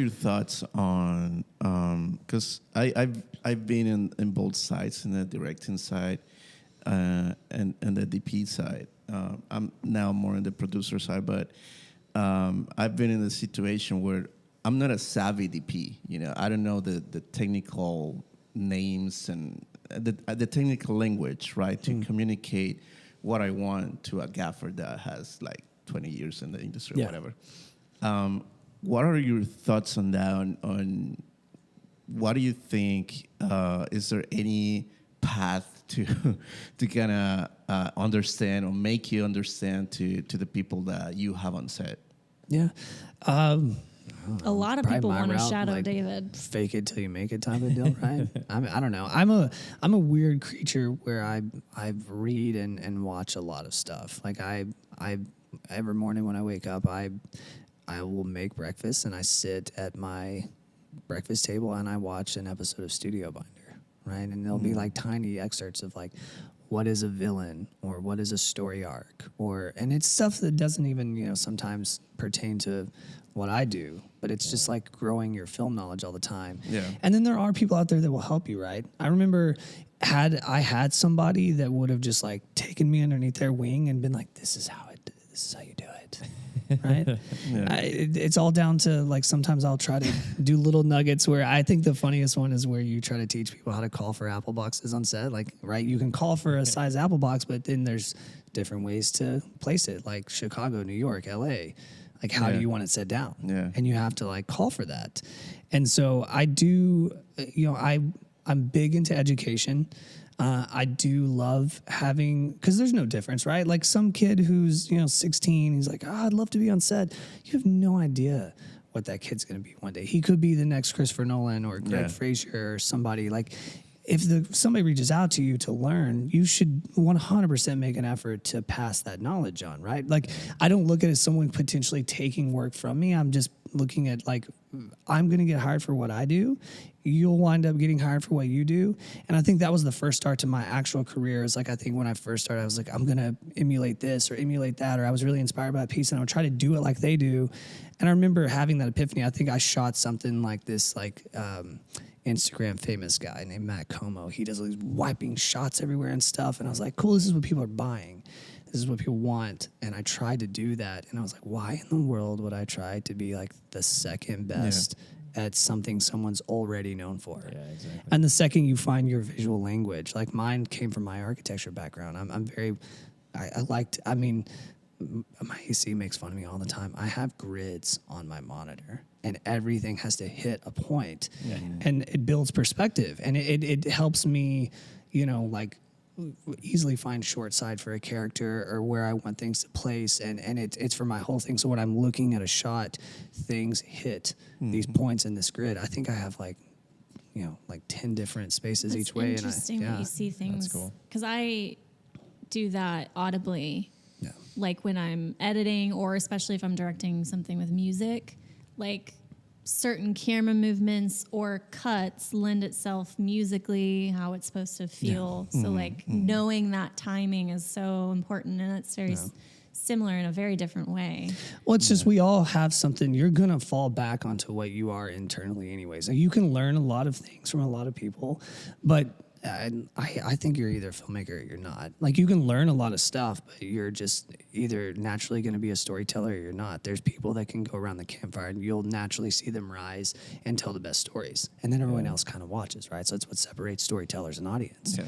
your thoughts on? Because I've been in both sides, in the directing side and the DP side. I'm now more in the producer side, but I've been in a situation where I'm not a savvy DP. You know, I don't know the technical names and the technical language, right, to communicate what I want to a gaffer that has like 20 years in the industry or whatever. What are your thoughts on that? On what do you think? Is there any path to kind of understand or make you understand to the people that you have on set? Yeah. A lot of people want to route, shadow like, David. Fake it till you make it type of deal, right? I don't know. I'm a weird creature where I read and watch a lot of stuff. Like I every morning when I wake up, I will make breakfast and I sit at my breakfast table and I watch an episode of Studio Binder, right? And there'll be like tiny excerpts of like, what is a villain or what is a story arc, and it's stuff that doesn't even sometimes pertain to what I do, but it's just like growing your film knowledge all the time. Yeah. And then there are people out there that will help you, right? I remember I had somebody that would have just like taken me underneath their wing and been like, this is how you do it. Right? It's all down to like, sometimes I'll try to do little nuggets where I think the funniest one is where you try to teach people how to call for apple boxes on set. Like, right, you can call for a size apple box, but then there's different ways to place it, like Chicago, New York, LA. Like, how do you want it set down? Yeah. And you have to like call for that. And so I do, I'm big into education. I do love having, because there's no difference, right? Like some kid who's 16, he's like, I'd love to be on set. You have no idea what that kid's going to be one day. He could be the next Christopher Nolan or Greg Fraser or somebody. Like, if somebody reaches out to you to learn, you should 100% make an effort to pass that knowledge on, right? Like, I don't look at it as someone potentially taking work from me. I'm just looking at like, I'm going to get hired for what I do. You'll wind up getting hired for what you do. And I think that was the first start to my actual career. Is like, I think when I first started, I was like, I'm going to emulate this or emulate that, or I was really inspired by a piece and I would try to do it like they do. And I remember having that epiphany. I think I shot something like this, like, Instagram famous guy named Matt Como. He does all these wiping shots everywhere and stuff. And I was like, cool, this is what people are buying. This is what people want. And I tried to do that. And I was like, why in the world would I try to be like the second best at something someone's already known for? Yeah, exactly. And the second you find your visual language, like mine came from my architecture background. My AC makes fun of me all the time. I have grids on my monitor, and everything has to hit a point, and it builds perspective, and it helps me, like easily find short side for a character or where I want things to place, and it's for my whole thing. So when I'm looking at a shot, things hit these points in this grid. I think I have like 10 different spaces each way. Interesting that you see things. That's cool. Because I do that audibly. Yeah. Like when I'm editing, or especially if I'm directing something with music, like certain camera movements or cuts lend itself musically how it's supposed to feel. Yeah. So like knowing that timing is so important, and it's very similar in a very different way. Well, it's just, we all have something. You're going to fall back onto what you are internally anyways. So you can learn a lot of things from a lot of people, but I think you're either a filmmaker or you're not. Like, you can learn a lot of stuff, but you're just either naturally going to be a storyteller or you're not. There's people that can go around the campfire and you'll naturally see them rise and tell the best stories. And then everyone else kind of watches, right? So that's what separates storytellers and audience. Yeah.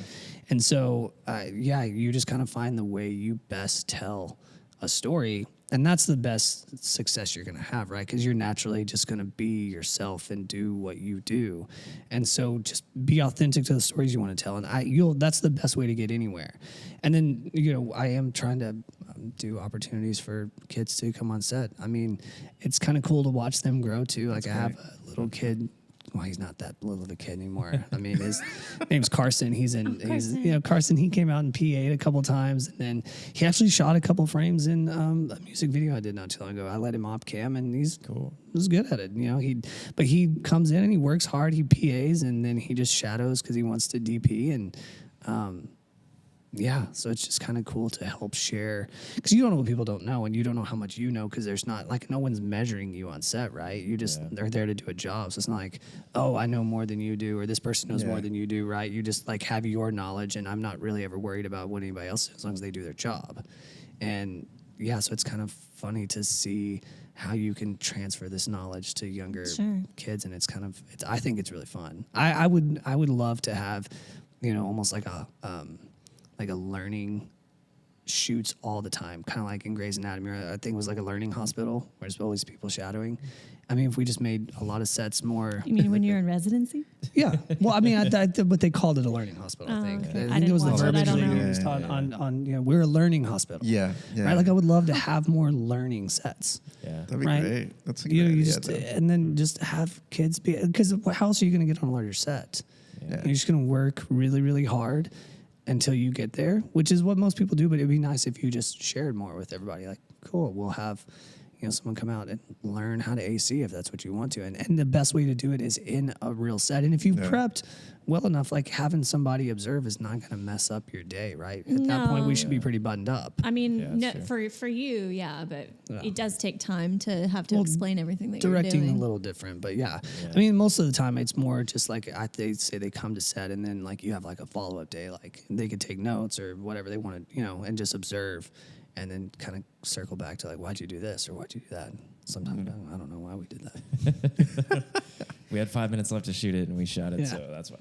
And so, you just kind of find the way you best tell a story. And that's the best success you're going to have, right? Because you're naturally just going to be yourself and do what you do. And so just be authentic to the stories you want to tell. And that's the best way to get anywhere. And then, I am trying to do opportunities for kids to come on set. I mean, it's kind of cool to watch them grow too. Like, I have a little kid. Well, he's not that little of a kid anymore. I mean, his name's Carson. Carson, he came out in PA a couple times, and then he actually shot a couple frames in a music video I did not too long ago. I let him op cam, and he's cool. Was good at it. But he comes in and he works hard. He PAs, and then he just shadows because he wants to DP, and yeah, so it's just kind of cool to help share, because you don't know what people don't know, and you don't know how much you know, because there's not, like, no one's measuring you on set, right? You just, they're there to do a job. So it's not like, oh, I know more than you do, or this person knows more than you do, right? You just, like, have your knowledge, and I'm not really ever worried about what anybody else does, as long as they do their job. And yeah, so it's kind of funny to see how you can transfer this knowledge to younger kids, and it's kind of, I think it's really fun. I would love to have, you know, almost like a learning shoots all the time, kind of like in Grey's Anatomy. I think it was like a learning hospital where there's always people shadowing. I mean, if we just made a lot of sets more. You mean when you're in residency? Yeah. Well, I mean, but they called it a learning hospital. I think. Okay. I think it was the verbiage they know. used on you know, we're a learning hospital. Yeah. Right. Like I would love to have more learning sets. Yeah. That'd be right? great. That's a good you idea. just and then just have kids be, because how else are you going to get on a larger set? Yeah. You're just going to work really, really hard until you get there, which is what most people do. But it'd be nice if you just shared more with everybody. Like, cool, we'll have, you know, someone come out and learn how to AC if that's what you want to. And the best way to do it is in a real set. And if you've prepped well enough, like having somebody observe is not going to mess up your day, right? At that point, we should be pretty buttoned up. I mean, for you, but it does take time to have to explain everything that you're doing. Directing a little different, but I mean, most of the time it's more just like they say they come to set and then like you have like a follow-up day, like they could take notes or whatever they want to, you know, and just observe. And then kind of circle back to like, why'd you do this or why'd you do that? Sometimes I don't know why we did that. We had 5 minutes left to shoot it, and we shot it, so that's why.